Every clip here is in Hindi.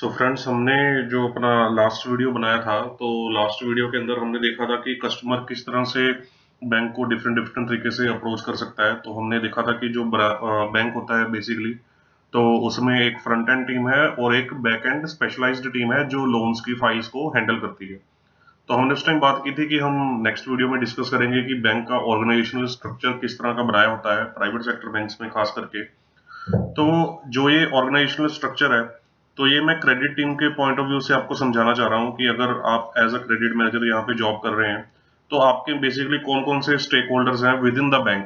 सो फ्रेंड्स, हमने जो अपना लास्ट वीडियो बनाया था, तो लास्ट वीडियो के अंदर हमने देखा था कि कस्टमर किस तरह से बैंक को डिफरेंट डिफरेंट तरीके से अप्रोच कर सकता है। तो हमने देखा था कि जो बैंक होता है बेसिकली, तो उसमें एक फ्रंट एंड टीम है और एक बैक एंड स्पेशलाइज्ड टीम है जो लोन्स की फाइल्स को हैंडल करती है। तो हमने उस टाइम बात की थी कि हम नेक्स्ट वीडियो में डिस्कस करेंगे कि बैंक का ऑर्गेनाइजेशनल स्ट्रक्चर किस तरह का बनाया होता है प्राइवेट सेक्टर बैंक्स में खास करके। तो जो ये ऑर्गेनाइजेशनल स्ट्रक्चर है, तो ये मैं क्रेडिट टीम के पॉइंट ऑफ व्यू से आपको समझाना चाह रहा हूँ कि अगर आप एज अ क्रेडिट मैनेजर यहाँ पे जॉब कर रहे हैं, तो आपके बेसिकली कौन कौन से स्टेक होल्डर्स हैं with in the bank.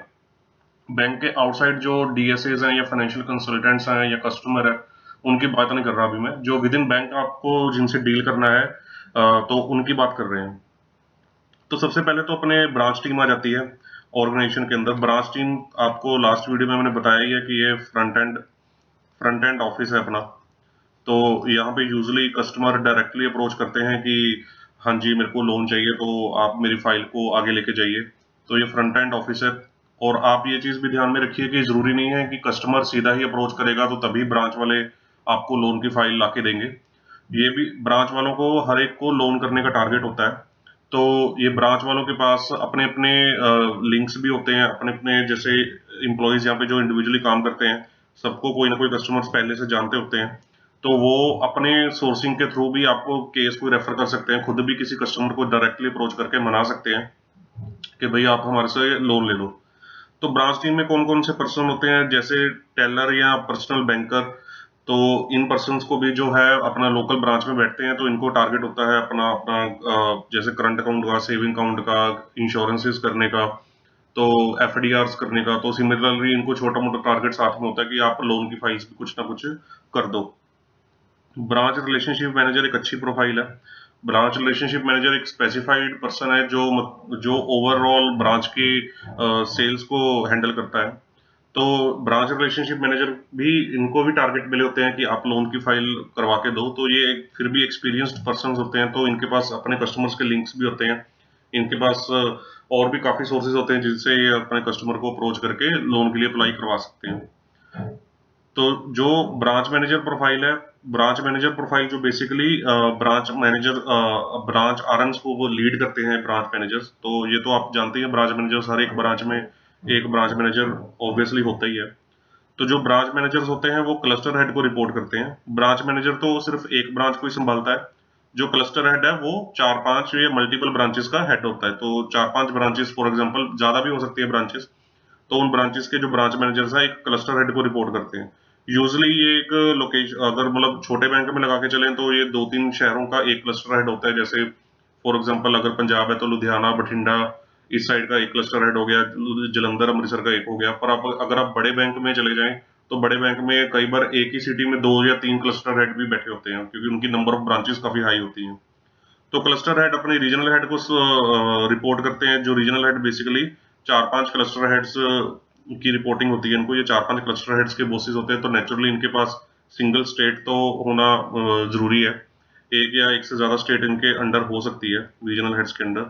Bank के आउटसाइड जो डीएसएज हैं या फाइनेंशियल कंसल्टेंट्स हैं या कस्टमर है, उनकी बात नहीं कर रहा अभी मैं। जो विद इन बैंक आपको जिनसे डील करना है, तो उनकी बात कर रहे हैं। तो सबसे पहले तो अपने ब्रांच टीम आ जाती है ऑर्गेनाइजेशन के अंदर। ब्रांच टीम आपको लास्ट वीडियो में मैंने बताया ही है कि ये फ्रंट एंड ऑफिस है अपना। तो यहाँ पे यूजली कस्टमर डायरेक्टली अप्रोच करते हैं कि हाँ जी, मेरे को लोन चाहिए, तो आप मेरी फाइल को आगे लेके जाइए। तो ये फ्रंट एंड ऑफिस है। और आप ये चीज भी ध्यान में रखिए कि जरूरी नहीं है कि कस्टमर सीधा ही अप्रोच करेगा तो तभी ब्रांच वाले आपको लोन की फाइल लाके देंगे। ये भी ब्रांच वालों को हर एक को लोन करने का टारगेट होता है। तो ये ब्रांच वालों के पास अपने अपने लिंक्स भी होते हैं, अपने अपने जैसे इम्प्लॉयज यहाँ पे जो इंडिविजुअली काम करते हैं, सबको कोई ना कोई कस्टमर्स पहले से जानते होते हैं। तो वो अपने सोर्सिंग के थ्रू भी आपको केस को रेफर कर सकते हैं, खुद भी किसी कस्टमर को डायरेक्टली अप्रोच करके मना सकते हैं कि भाई आप हमारे से लोन ले लो। तो ब्रांच टीम में कौन कौन से पर्सन होते हैं, जैसे टेलर या पर्सनल बैंकर। तो इन पर्सन्स को भी जो है अपना लोकल ब्रांच में बैठते हैं, तो इनको टारगेट होता है अपना अपना जैसे करंट अकाउंट का, सेविंग अकाउंट का, इंश्योरेंसेस करने का, तो एफडीआर्स करने का। तो सिमिलरली इनको छोटा मोटा टारगेट साथ में होता है कि आप लोन की फाइल्स भी कुछ ना कुछ कर दो। ब्रांच रिलेशनशिप मैनेजर एक अच्छी प्रोफाइल है। ब्रांच रिलेशनशिप मैनेजर एक स्पेसिफाइड पर्सन है जो ओवरऑल ब्रांच की सेल्स को हैंडल करता है। तो ब्रांच रिलेशनशिप मैनेजर भी, इनको भी टारगेट मिले होते हैं कि आप लोन की फाइल करवा के दो। तो ये फिर भी एक्सपीरियंस्ड पर्सन होते हैं, तो इनके पास अपने कस्टमर्स के लिंक्स भी होते हैं। इनके पास और भी काफी सोर्सेज होते हैं जिनसे ये अपने कस्टमर को अप्रोच करके लोन के लिए अप्लाई करवा सकते हैं। तो जो ब्रांच मैनेजर प्रोफाइल है, ब्रांच मैनेजर प्रोफाइल जो बेसिकली ब्रांच मैनेजर, ब्रांच आरएम्स को वो लीड करते हैं ब्रांच मैनेजर्स। तो ये तो आप जानते हैं, ब्रांच मैनेजर्स हर एक ब्रांच में एक ब्रांच मैनेजर ऑब्वियसली होता ही है। तो जो ब्रांच मैनेजर्स होते हैं वो क्लस्टर हेड को रिपोर्ट करते हैं। ब्रांच मैनेजर तो सिर्फ एक ब्रांच को ही संभालता है। जो क्लस्टर हेड है वो चार पांच या मल्टीपल ब्रांचेस का हेड होता है। तो चार पांच ब्रांचेस, फॉर एग्जांपल ज्यादा भी हो सकती है ब्रांचेस, तो उन ब्रांचेस के जो ब्रांच मैनेजर्स हैं एक क्लस्टर हेड को रिपोर्ट करते हैं। यूजली ये एक लोकेशन, अगर मतलब छोटे बैंक में लगा के चलें तो ये दो तीन शहरों का एक क्लस्टर हेड होता है। जैसे फॉर एग्जांपल अगर पंजाब है तो लुधियाना, बठिंडा, इस साइड का एक क्लस्टर हेड हो गया, जलंधर, अमृतसर का एक हो गया। पर आप अगर आप बड़े बैंक में चले जाएं, तो बड़े बैंक में कई बार एक ही सिटी में दो या तीन क्लस्टर हेड भी बैठे होते हैं, क्योंकि उनकी नंबर ऑफ ब्रांचेस काफी हाई होती हैं। तो क्लस्टर हेड अपने रीजनल हेड को रिपोर्ट करते हैं। जो रीजनल हेड बेसिकली चार पांच क्लस्टर हेड्स की रिपोर्टिंग होती है इनको। ये चार पांच क्लस्टर हेड्स के बॉसेस होते हैं, तो नेचुरली इनके पास सिंगल स्टेट तो होना जरूरी है। एक या एक से ज्यादा स्टेट इनके अंडर हो सकती है रीजनल हेड्स के अंडर।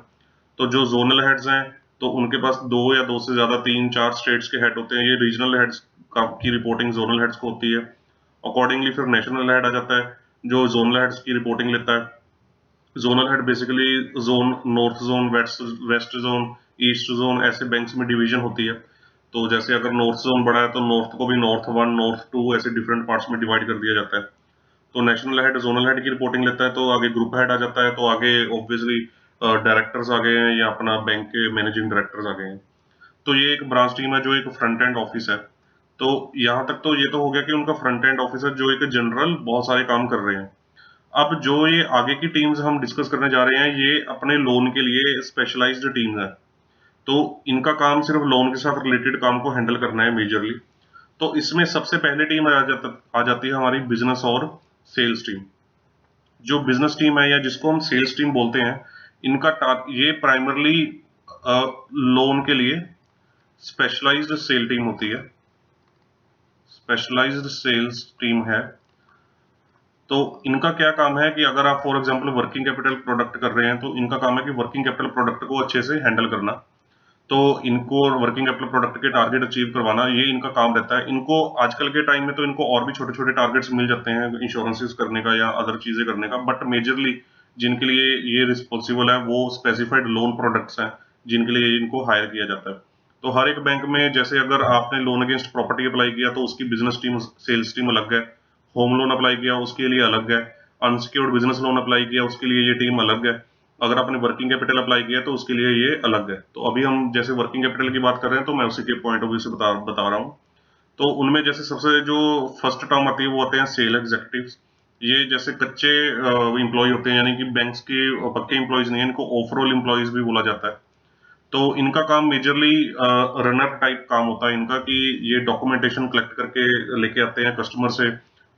तो जो जोनल हेड्स हैं, तो उनके पास दो या दो से ज्यादा तीन चार स्टेट्स के हेड होते हैं। ये रीजनल हेड्स की रिपोर्टिंग जोनल हेड्स को होती है। अकॉर्डिंगली फिर नेशनल हेड आ जाता है जो जोनल हेड्स की रिपोर्टिंग लेता है। Zonal head basically zone, north zone, west zone, east zone, ऐसे बैंक्स में डिवीजन होती है। तो जैसे अगर नॉर्थ जोन बड़ा है तो नॉर्थ को भी नॉर्थ वन, नॉर्थ टू, ऐसे डिफरेंट पार्ट्स में डिवाइड कर दिया जाता है। तो नेशनल हेड जोनल हेड की रिपोर्टिंग लेता है, तो आगे ग्रुप हेड आ जाता है। तो आगे ऑब्वियसली डायरेक्टर्स आ गए हैं या अपना बैंक के मैनेजिंग डायरेक्टर्स आ गए हैं। तो ये एक ब्रांच टीम है जो एक फ्रंट एंड ऑफिस है। तो यहाँ तक तो ये तो हो गया कि उनका फ्रंट एंड ऑफिस है जो एक जनरल बहुत सारे काम कर रहे हैं। अब जो ये आगे की टीम्स हम डिस्कस करने जा रहे हैं, ये अपने लोन के लिए स्पेशलाइज्ड टीम्स है। तो इनका काम सिर्फ लोन के साथ रिलेटेड काम को हैंडल करना है मेजरली। तो इसमें सबसे पहले टीम आ जाती है हमारी बिजनेस और सेल्स टीम। जो बिजनेस टीम है या जिसको हम सेल्स टीम बोलते हैं, ये प्राइमरली लोन के लिए स्पेशलाइज्ड सेल टीम होती है, स्पेशलाइज्ड सेल्स टीम है। तो इनका क्या काम है कि अगर आप for example working capital product कर रहे हैं, तो इनका काम है कि वर्किंग कैपिटल प्रोडक्ट को अच्छे से हैंडल करना। तो इनको वर्किंग कैपिटल प्रोडक्ट के टारगेट अचीव करवाना ये इनका काम रहता है। इनको आजकल के टाइम में तो इनको और भी छोटे छोटे टारगेट्स मिल जाते हैं इंश्योरेंसेस करने का या अदर चीजें करने का, बट मेजरली जिनके लिए ये रिस्पॉन्सिबल है वो स्पेसिफाइड लोन प्रोडक्ट्स हैं जिनके लिए इनको हायर किया जाता है। तो हर एक बैंक में जैसे अगर आपने लोन अगेंस्ट प्रॉपर्टी अप्लाई किया तो उसकी बिजनेस टीम सेल्स टीम अलग है, होम लोन अप्लाई किया उसके लिए अलग है, अनसिक्योर्ड बिजनेस लोन अप्लाई किया उसके लिए ये टीम अलग है, अगर आपने वर्किंग कैपिटल अप्लाई किया तो उसके लिए ये अलग है। तो अभी हम जैसे वर्किंग कैपिटल की बात कर रहे हैं तो मैं उसी के पॉइंट ऑफ व्यू से बता रहा हूँ। तो उनमें जैसे सबसे जो फर्स्ट टर्म आती है वो आते हैं सेल एग्जीक्यूटिव्स। ये जैसे कच्चे इंप्लॉय होते हैं, यानी कि बैंक्स के पक्के इंप्लॉयज नहीं है, इनको ओवरऑल इंप्लॉयज भी बोला जाता है। तो इनका काम मेजरली रनर टाइप काम होता है इनका, कि ये डॉक्यूमेंटेशन कलेक्ट करके लेके आते हैं कस्टमर से,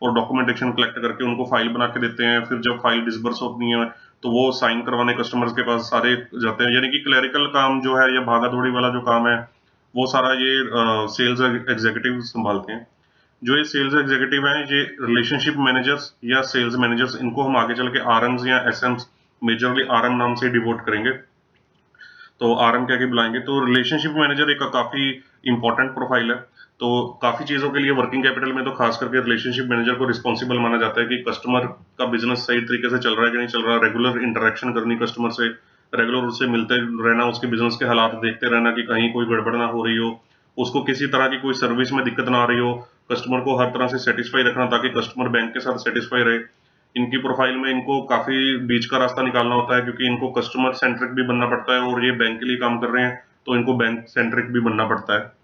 और डॉक्यूमेंटेशन कलेक्ट करके उनको फाइल बना के देते हैं। फिर जब फाइल डिसबर्स होती है तो वो साइन करवाने कस्टमर्स के पास सारे जाते हैं, यानी कि क्लरिकल काम जो है या भागा दौड़ी वाला जो काम है वो सारा ये सेल्स एग्जीक्यूटिव संभालते हैं। जो ये सेल्स एग्जीक्यूटिव हैं ये रिलेशनशिप मैनेजर्स या सेल्स मैनेजर्स, इनको हम आगे चल के आरएम्स या एसएम्स, मेजरली आरएम नाम से डिवोट करेंगे। तो आरएम कह के बुलाएंगे। तो रिलेशनशिप मैनेजर एक काफी इंपॉर्टेंट प्रोफाइल है। तो काफी चीजों के लिए वर्किंग कैपिटल में तो खास करके रिलेशनशिप मैनेजर को रिस्पॉन्सिबल माना जाता है कि कस्टमर का बिजनेस सही तरीके से चल रहा है कि नहीं चल रहा, रेगुलर इंटरेक्शन करनी कस्टमर से, रेगुलर उससे मिलते रहना, उसके बिजनेस के हालात देखते रहना कि कहीं कोई गड़बड़ ना हो रही हो, उसको किसी तरह की कोई सर्विस में दिक्कत ना आ रही हो, कस्टमर को हर तरह से सेटिस्फाई रखना ताकि कस्टमर बैंक के साथ सेटिस्फाई रहे। इनकी प्रोफाइल में इनको काफी बीच का रास्ता निकालना होता है क्योंकि इनको कस्टमर सेंट्रिक भी बनना पड़ता है, और ये बैंक के लिए काम कर रहे हैं तो इनको बैंक सेंट्रिक भी बनना पड़ता है।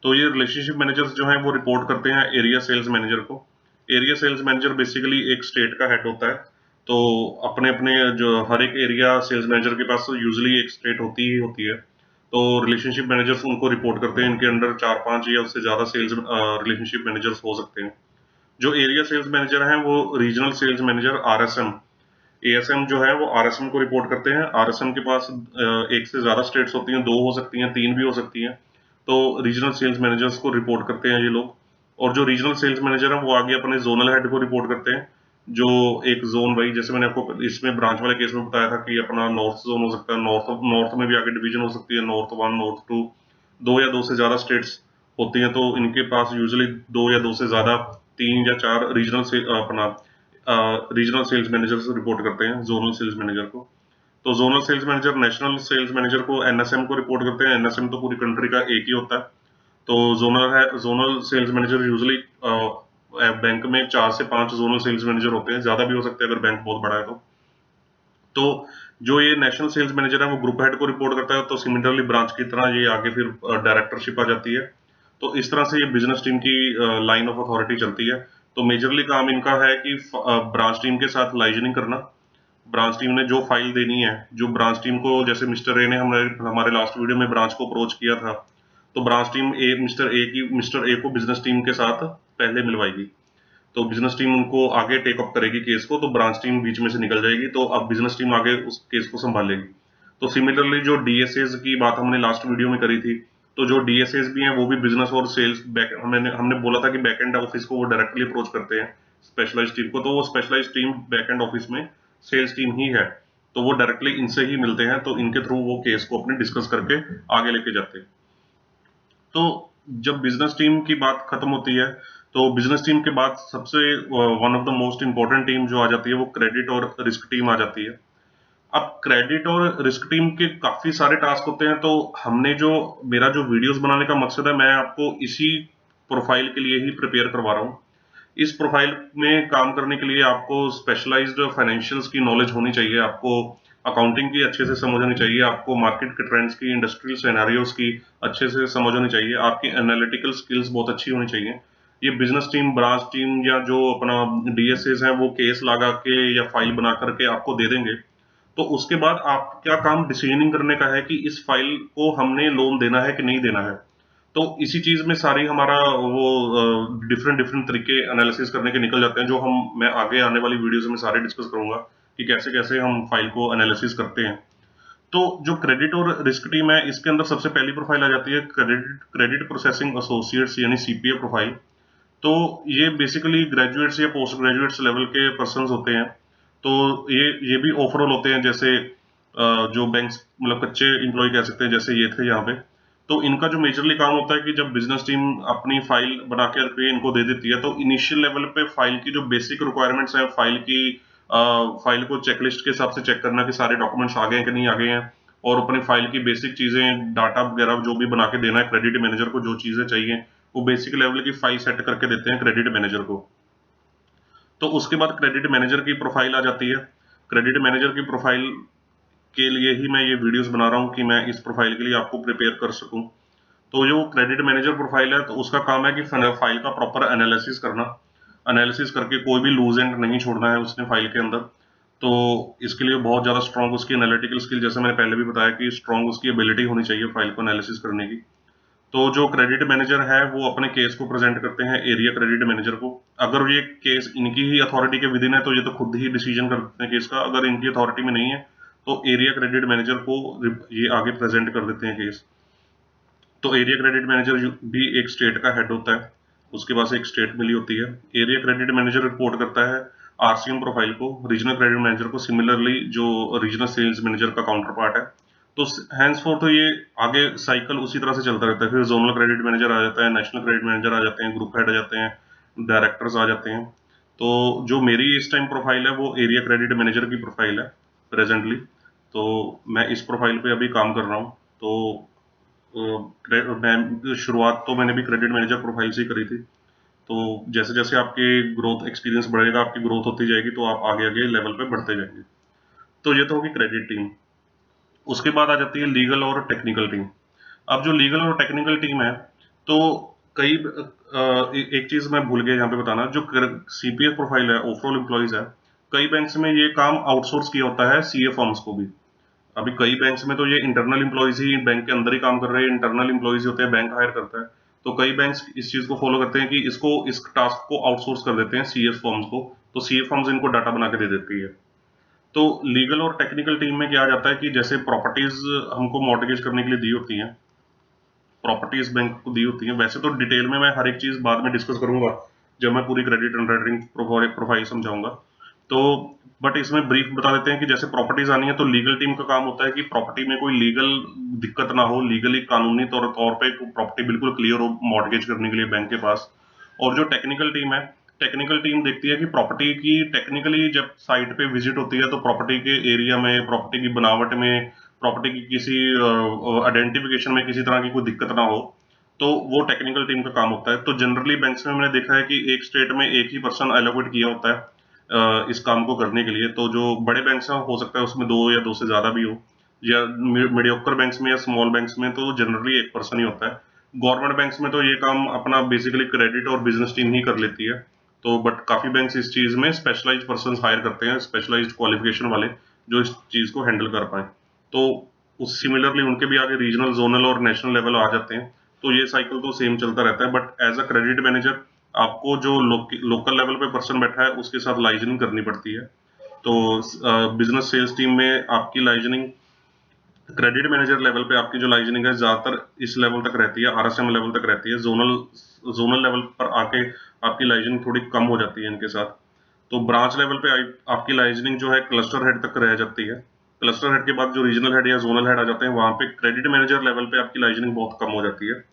तो ये रिलेशनशिप मैनेजर्स जो हैं वो रिपोर्ट करते हैं एरिया सेल्स मैनेजर को। एरिया सेल्स मैनेजर बेसिकली एक स्टेट का हेड होता है। तो अपने अपने जो हर एक एरिया सेल्स मैनेजर के पास यूजुअली एक स्टेट होती ही होती है। तो रिलेशनशिप मैनेजर्स उनको रिपोर्ट करते हैं, इनके अंडर 4-5 या उससे ज्यादा सेल्स रिलेशनशिप मैनेजर्स हो सकते हैं। जो एरिया सेल्स मैनेजर हैं वो regional sales manager RSM, ASM जो है वो आरएसएम को रिपोर्ट करते हैं। आरएसएम के पास एक से ज्यादा स्टेट्स होती हैं, 2 हो सकती हैं, 3 भी हो सकती हैं। तो रीजनल सेल्स मैनेजर्स को रिपोर्ट करते हैं ये लोग। और जो रीजनल सेल्स मैनेजर हैं वो आगे अपने जोनल हेड को रिपोर्ट करते हैं। जो एक जोन, वही जैसे मैंने आपको इसमें ब्रांच वाले केस में बताया था कि अपना नॉर्थ जोन हो सकता है, नॉर्थ नॉर्थ में भी आगे डिवीजन हो सकती है, नॉर्थ 1, नॉर्थ 2, 2 या 2 से ज्यादा स्टेट्स होती हैं तो इनके पास यूजुअली 2 या 2 से ज्यादा, 3 या 4 रीजनल से अपना रीजनल सेल्स मैनेजर रिपोर्ट करते हैं जोनल सेल्स मैनेजर को। तो zonal sales manager national sales manager को, एनएसएम को रिपोर्ट करते हैं। एनएसएम तो पूरी कंट्री का एक ही होता है। तो जोनल है, zonal sales manager usually bank में 4 से 5 जोनल सेल्स मैनेजर होते हैं, ज्यादा भी हो सकते हैं अगर बैंक बहुत बड़ा है तो जो ये नेशनल सेल्स मैनेजर है वो ग्रुप हेड को रिपोर्ट करता है। तो सिमिलरली ब्रांच की तरह ये आगे फिर डायरेक्टरशिप आ जाती है। तो इस तरह से ये बिजनेस टीम की लाइन ऑफ अथॉरिटी चलती है। तो मेजरली काम इनका है कि ब्रांच टीम के साथ लाइजनिंग करना। ब्रांच टीम ने जो फाइल देनी है, जो ब्रांच टीम को, जैसे मिस्टर ए ने हमारे लास्ट वीडियो में ब्रांच को अप्रोच किया था, तो branch team A mister A को बिजनेस टीम के साथ पहले मिलवाएगी। तो बिजनेस टीम उनको आगे टेक अप करेगी केस को, तो ब्रांच टीम बीच में से निकल जाएगी, तो अब बिजनेस टीम आगे उस केस को संभालेगी। तो सिमिलरली जो डीएसएस की बात हमने लास्ट वीडियो में करी थी, तो जो डीएसएस भी हैं वो भी बिजनेस और सेल्स बैक, हमने बोला था कि बैक एंड ऑफिस को वो डायरेक्टली अप्रोच करते हैं स्पेशलाइज टीम को, तो वो specialize team back end office में सेल्स टीम ही है। तो वो डायरेक्टली इनसे ही मिलते हैं, तो इनके थ्रू वो केस को अपने डिस्कस करके आगे लेके जाते हैं। तो जब बिजनेस टीम की बात खत्म होती है तो बिजनेस टीम के बाद सबसे one of the most important team जो आ जाती है वो क्रेडिट और रिस्क टीम आ जाती है। अब क्रेडिट और रिस्क टीम के काफी सारे टास्क होते हैं, तो हमने जो, मेरा जो वीडियोस बनाने का मकसद है, मैं आपको इसी प्रोफाइल के लिए ही प्रिपेयर करवा रहा हूँ। इस प्रोफाइल में काम करने के लिए आपको स्पेशलाइज्ड फाइनेंशियल्स की नॉलेज होनी चाहिए, आपको अकाउंटिंग की अच्छे से समझ होनी चाहिए, आपको मार्केट के ट्रेंड्स की, इंडस्ट्रियल सिनेरियोस की अच्छे से समझ होनी चाहिए, आपकी एनालिटिकल स्किल्स बहुत अच्छी होनी चाहिए। ये बिजनेस टीम, ब्रांच टीम या जो अपना डीएसएस है वो केस लगा के या फाइल बना करके आपको दे देंगे। तो उसके बाद आप क्या काम डिसीजनिंग करने का है कि इस फाइल को हमने लोन देना है कि नहीं देना है। तो इसी चीज में सारी हमारा वो डिफरेंट डिफरेंट तरीके एनालिसिस करने के निकल जाते हैं, जो मैं आगे आने वाली वीडियोस में सारे डिस्कस करूंगा कि कैसे कैसे हम फाइल को एनालिसिस करते हैं। तो जो क्रेडिट और रिस्क टीम है इसके अंदर सबसे पहली प्रोफाइल आ जाती है क्रेडिट प्रोसेसिंग एसोसिएट्स यानी सीपीए प्रोफाइल। तो ये बेसिकली ग्रेजुएट्स या पोस्ट ग्रेजुएट्स लेवल के पर्सन होते हैं। तो ये भी ओवरऑल होते हैं, जैसे जो बैंक मतलब कच्चे एम्प्लॉय कह सकते हैं जैसे ये थे यहाँ पे, तो इनका जो मेजरली काम होता है कि जब बिजनेस टीम अपनी फाइल बना के इनको दे देती है, तो इनिशियल लेवल पे फाइल की जो बेसिक रिक्वायरमेंट्स हैं, फाइल को चेकलिस्ट के हिसाब से चेक करना कि सारे डॉक्यूमेंट्स आ गए हैं कि नहीं आ गए हैं, और अपनी फाइल की बेसिक चीजें, डाटा वगैरह जो भी बना के देना है क्रेडिट मैनेजर को, जो चीजें चाहिए वो बेसिक लेवल की फाइल सेट करके देते हैं क्रेडिट मैनेजर को। तो उसके बाद क्रेडिट मैनेजर की प्रोफाइल आ जाती है। क्रेडिट मैनेजर की प्रोफाइल के लिए ही मैं ये वीडियोस बना रहा हूँ कि मैं इस प्रोफाइल के लिए आपको प्रिपेयर कर सकूं। तो जो क्रेडिट मैनेजर प्रोफाइल है, तो उसका काम है कि फाइल का प्रॉपर एनालिसिस करना, एनालिसिस करके कोई भी लूज एंड नहीं छोड़ना है उसने फाइल के अंदर। तो इसके लिए बहुत ज़्यादा स्ट्रॉन्ग उसकी एनालिटिकल स्किल, जैसे मैंने पहले भी बताया कि स्ट्रॉन्ग उसकी एबिलिटी होनी चाहिए फाइल को एनालिसिस करने की। तो जो क्रेडिट मैनेजर है वो अपने केस को प्रेजेंट करते हैं एरिया क्रेडिट मैनेजर को। अगर ये केस इनकी ही अथॉरिटी के विदिन है तो ये तो खुद ही डिसीजन कर देते हैं केस का, अगर इनकी अथॉरिटी में नहीं है तो एरिया क्रेडिट मैनेजर को ये आगे प्रेजेंट कर देते हैं केस। तो एरिया क्रेडिट मैनेजर भी एक स्टेट का हेड होता है, उसके पास एक स्टेट मिली होती है। एरिया क्रेडिट मैनेजर रिपोर्ट करता है आरसीएम प्रोफाइल को, रीजनल क्रेडिट मैनेजर को, सिमिलरली जो रीजनल सेल्स मैनेजर का काउंटर पार्ट है। तो हैंड्स फॉर तो ये आगे साइकिल उसी तरह से चलता रहता है, फिर जोनल क्रेडिट मैनेजर आ जाता है, नेशनल क्रेडिट मैनेजर आ जाते हैं, ग्रुप हेड आ जाते हैं, डायरेक्टर्स आ जाते हैं। तो जो मेरी इस टाइम प्रोफाइल है वो एरिया क्रेडिट मैनेजर की प्रोफाइल है प्रेजेंटली। तो मैं इस प्रोफाइल पे अभी काम कर रहा हूँ। तो मैं शुरुआत तो मैंने भी क्रेडिट मैनेजर प्रोफाइल से ही करी थी। तो जैसे जैसे आपके ग्रोथ एक्सपीरियंस बढ़ेगा, आपकी ग्रोथ होती जाएगी, तो आप आगे आगे लेवल पे बढ़ते जाएंगे। तो ये तो होगी क्रेडिट टीम। उसके बाद आ जाती है लीगल और टेक्निकल टीम। अब जो लीगल और टेक्निकल टीम है, तो कई एक चीज मैं भूल गया यहाँ पे बताना, जो सीपीएफ प्रोफाइल है, ओवरऑल एम्प्लॉइज है, कई बैंक्स में ये काम आउटसोर्स किया होता है सीए फर्म्स को भी। अभी कई बैंक्स में तो ये इंटरनल एम्प्लॉइज ही बैंक के अंदर ही काम कर रहे हैं, इंटरनल एम्प्लॉइज होते हैं, बैंक हायर करता है। तो कई बैंक्स इस चीज को फॉलो करते हैं कि इस टास्क को आउटसोर्स कर देते हैं सीएस फर्म्स को, तो सीए फर्म्स इनको डाटा बना के दे देती है। तो लीगल और टेक्निकल टीम में क्या आ जाता है कि जैसे प्रॉपर्टीज हमको मॉर्टगेज करने के लिए दी होती हैं, प्रॉपर्टीज बैंक को दी होती हैं, वैसे तो डिटेल में मैं हर एक चीज बाद में डिस्कस करूंगा जब मैं पूरी क्रेडिट अंडरराइटिंग प्रोफाइल समझाऊंगा। तो बट इसमें ब्रीफ बता देते हैं कि जैसे प्रॉपर्टीज आनी है तो लीगल टीम का काम होता है कि प्रॉपर्टी में कोई लीगल दिक्कत ना हो, लीगली कानूनी तौर पे प्रॉपर्टी बिल्कुल क्लियर हो मॉर्टगेज करने के लिए बैंक के पास। और जो टेक्निकल टीम है, टेक्निकल टीम देखती है कि प्रॉपर्टी की टेक्निकली जब साइट पे विजिट होती है तो प्रॉपर्टी के एरिया में, प्रॉपर्टी की बनावट में, प्रॉपर्टी की किसी आइडेंटिफिकेशन में किसी तरह की कोई दिक्कत ना हो, तो वो टेक्निकल टीम का काम होता है। तो जनरली बैंक्स में मैंने देखा है कि एक स्टेट में एक ही पर्सन एलोकेट किया होता है इस काम को करने के लिए। तो जो बड़े बैंक्स हैं हो सकता है उसमें दो या दो से ज्यादा भी हो, या मीडियोकर बैंक्स में या स्मॉल बैंक्स में तो जनरली एक पर्सन ही होता है। गवर्नमेंट बैंक्स में तो ये काम अपना बेसिकली क्रेडिट और बिजनेस टीम ही कर लेती है। तो बट काफी बैंक्स इस चीज में स्पेशलाइज्ड पर्सन हायर करते हैं, स्पेशलाइज्ड क्वालिफिकेशन वाले, जो इस चीज को हैंडल कर पाए। तो उस सिमिलरली उनके भी आगे रीजनल, जोनल और नेशनल लेवल आ जाते हैं। तो ये साइकिल तो सेम चलता रहता है, but as a credit manager आपको जो लोकल लेवल पे पर्सन बैठा है उसके साथ लाइजनिंग करनी पड़ती है। तो बिजनेस सेल्स टीम में आपकी लाइजनिंग, क्रेडिट मैनेजर लेवल पे आपकी जो लाइजनिंग है ज्यादातर इस लेवल तक रहती है, आरएसएम लेवल तक रहती है। जोनल जोनल लेवल पर आके आपकी लाइजनिंग थोड़ी कम हो जाती है इनके साथ। तो ब्रांच लेवल पे आपकी लाइजनिंग जो है क्लस्टर हेड तक रह जाती है। क्लस्टर हेड के बाद जो रीजनल हेड या जोनल हेड आ जाते हैं, वहां पे क्रेडिट मैनेजर लेवल पे आपकी लाइजनिंग बहुत कम हो जाती है।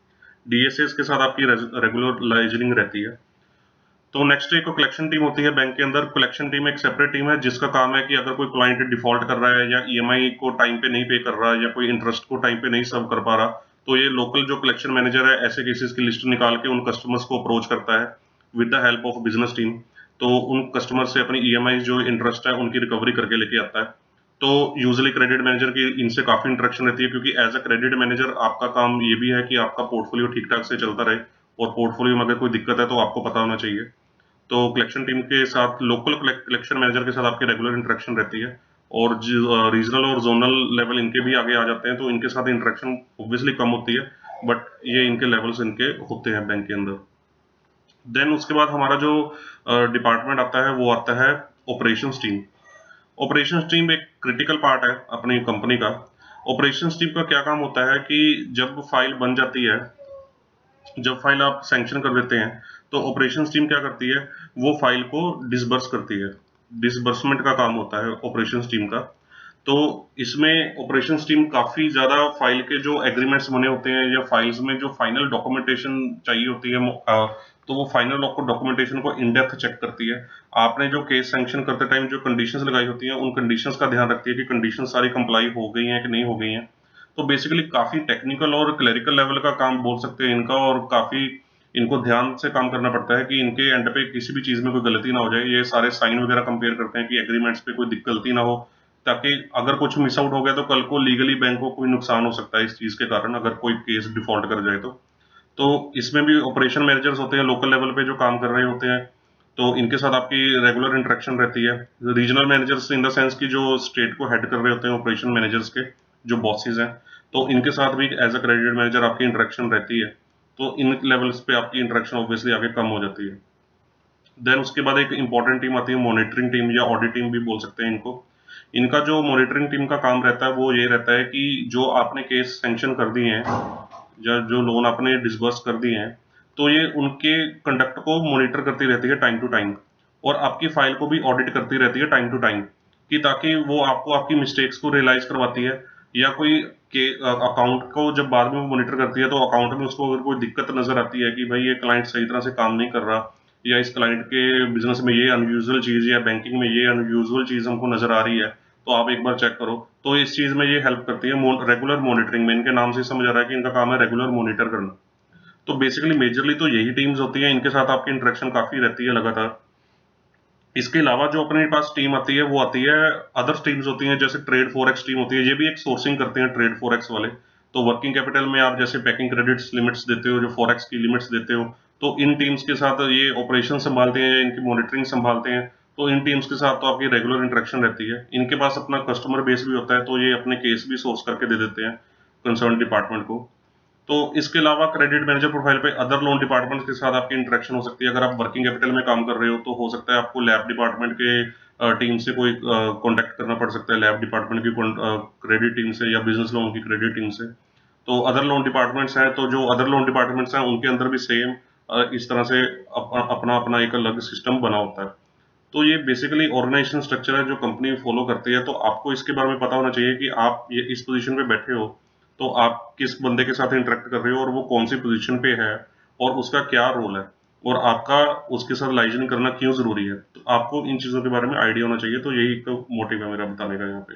डीएसएस के साथ आपकी रेगुलर लाइजनिंग रहती है। तो नेक्स्ट एक कलेक्शन टीम होती है बैंक के अंदर। कलेक्शन टीम एक सेपरेट टीम है जिसका काम है कि अगर कोई क्लाइंट डिफॉल्ट कर रहा है या ईएमआई को टाइम पे नहीं पे कर रहा है या कोई इंटरेस्ट को टाइम पे नहीं सर्व कर पा रहा, तो ये लोकल जो कलेक्शन मैनेजर है ऐसे केसेस की लिस्ट निकाल के उन कस्टमर्स को अप्रोच करता है with the help of business team. तो उन कस्टमर से अपनी ईएमआई जो इंटरेस्ट है उनकी रिकवरी करके लेके आता है। तो यूजुअली क्रेडिट मैनेजर की इनसे काफी इंटरेक्शन रहती है, क्योंकि एज अ क्रेडिट मैनेजर आपका काम ये भी है कि आपका पोर्टफोलियो ठीक ठाक से चलता रहे, और पोर्टफोलियो में अगर कोई दिक्कत है तो आपको पता होना चाहिए। तो कलेक्शन टीम के साथ लोकल कलेक्शन मैनेजर के साथ आपकी रेगुलर इंटरेक्शन रहती है। और रीजनल और जोनल लेवल इनके भी आगे आ जाते हैं, तो इनके साथ इंटरेक्शन ऑब्वियसली कम होती है, बट ये इनके लेवल्स इनके होते हैं बैंक के अंदर। देन उसके बाद हमारा जो डिपार्टमेंट आता है वो आता है ऑपरेशंस टीम। ऑपरेशंस टीम एक क्रिटिकल पार्ट है अपनी कंपनी का। ऑपरेशंस टीम का क्या काम होता है कि जब फाइल बन जाती है, जब फाइल आप सैंक्शन कर देते हैं, तो ऑपरेशंस टीम क्या करती है, वो फाइल को डिसबर्स करती है। डिसबर्समेंट का काम होता है ऑपरेशंस टीम का। तो इसमें ऑपरेशंस टीम काफी ज्यादा फाइल के जो एग्रीमेंट्स बने होते हैं या फाइल्स में जो फाइनल डॉक्यूमेंटेशन चाहिए होती है, तो वो फाइनल डॉक्यूमेंटेशन को इन डेप्थ चेक करती है। आपने जो केस सैंक्शन करते टाइम जो कंडीशंस लगाई होती हैं, उन कंडीशंस का ध्यान रखती है कि कंडीशन सारी कंप्लाई हो गई हैं कि नहीं हो गई हैं। तो बेसिकली काफी टेक्निकल और क्लरिकल लेवल का काम बोल सकते हैं इनका, और काफी इनको ध्यान से काम करना पड़ता है कि इनके एंड पे किसी भी चीज में कोई गलती ना हो जाए। ये सारे साइन वगैरह कंपेयर करते हैं कि एग्रीमेंट्स पे कोई गलती ना हो, ताकि अगर कुछ मिस आउट हो गया तो कल को लीगली बैंक को कोई नुकसान हो सकता है इस चीज के कारण, अगर कोई केस डिफॉल्ट कर जाए तो इसमें भी ऑपरेशन मैनेजर्स होते हैं लोकल लेवल पे जो काम कर रहे होते हैं, तो इनके साथ आपकी रेगुलर इंटरेक्शन रहती है। Regional managers in the sense की जो स्टेट को हेड कर रहे होते हैं ऑपरेशन मैनेजर्स के जो बॉसेज हैं, तो इनके साथ भी एज अ क्रेडिट मैनेजर आपकी इंटरेक्शन रहती है। तो इन लेवल्स पे आपकी इंटरेक्शन ऑब्वियसली आगे कम हो जाती है। देन उसके बाद एक इंपॉर्टेंट टीम आती है मॉनिटरिंग टीम, या ऑडिट टीम भी बोल सकते हैं इनको। इनका जो मॉनिटरिंग टीम का काम रहता है वो ये रहता है कि जो आपने केस सैंक्शन कर दिए हैं या जो लोन आपने डिसबर्स कर दिए हैं, तो ये उनके कंडक्ट को मॉनिटर करती रहती है टाइम टू टाइम, और आपकी फाइल को भी ऑडिट करती रहती है टाइम टू टाइम, कि ताकि वो आपको आपकी मिस्टेक्स को रियलाइज करवाती है, या कोई के अकाउंट को जब बाद में वो मॉनिटर करती है तो अकाउंट में उसको अगर कोई दिक्कत नजर आती है कि भाई ये क्लाइंट सही तरह से काम नहीं कर रहा, या इस क्लाइंट के बिजनेस में ये अनयूजुअल चीज या बैंकिंग में ये अनयूजुअल चीज हमको नजर आ रही है, तो आप एक बार चेक करो। तो इस चीज में ये हेल्प करती है रेगुलर मॉनिटरिंग में। इनके नाम से समझ आ रहा है कि इनका काम है रेगुलर मॉनिटर करना। तो बेसिकली मेजरली तो यही टीम्स होती हैं, इनके साथ आपकी इंटरेक्शन काफी रहती है लगातार। इसके अलावा जो अपने पास टीम आती है वो आती है अदर टीम्स होती हैं, जैसे ट्रेड फॉरेक्स टीम होती है, ये भी एक सोर्सिंग करते हैं ट्रेड फॉरेक्स वाले। तो वर्किंग कैपिटल में आप जैसे पैकिंग क्रेडिट्स लिमिट्स देते हो, जो फॉरेक्स की लिमिट्स देते हो, तो इन टीम्स के साथ ये ऑपरेशन संभालते हैं, इनकी मॉनिटरिंग संभालते हैं। तो इन टीम्स के साथ तो आपकी रेगुलर इंटरेक्शन रहती है। इनके पास अपना कस्टमर बेस भी होता है, तो ये अपने केस भी सोर्स करके दे देते हैं कंसर्न डिपार्टमेंट को। तो इसके अलावा क्रेडिट मैनेजर प्रोफाइल पे अदर लोन डिपार्टमेंट के साथ आपकी इंटरेक्शन हो सकती है। अगर आप वर्किंग कैपिटल में काम कर रहे हो तो हो सकता है आपको लैब डिपार्टमेंट के टीम से कोई कांटेक्ट करना पड़ सकता है, लैब डिपार्टमेंट की क्रेडिट टीम से या बिजनेस लोन की क्रेडिट टीम से। तो अदर लोन डिपार्टमेंट्स हैं, तो जो अदर लोन डिपार्टमेंट्स हैं उनके अंदर भी सेम इस तरह से अपना अपना एक अलग सिस्टम बना होता है। तो ये बेसिकली ऑर्गेनाइजेशन स्ट्रक्चर है जो कंपनी फॉलो करती है। तो आपको इसके बारे में पता होना चाहिए कि आप ये इस पोजीशन पे बैठे हो, तो आप किस बंदे के साथ इंटरेक्ट कर रहे हो और वो कौन सी पोजीशन पे है और उसका क्या रोल है, और आपका उसके साथ लाइजन करना क्यों जरूरी है। तो आपको इन चीजों के बारे में आइडिया होना चाहिए। तो यही एक मोटिव है मेरा बताने का यहाँ पे।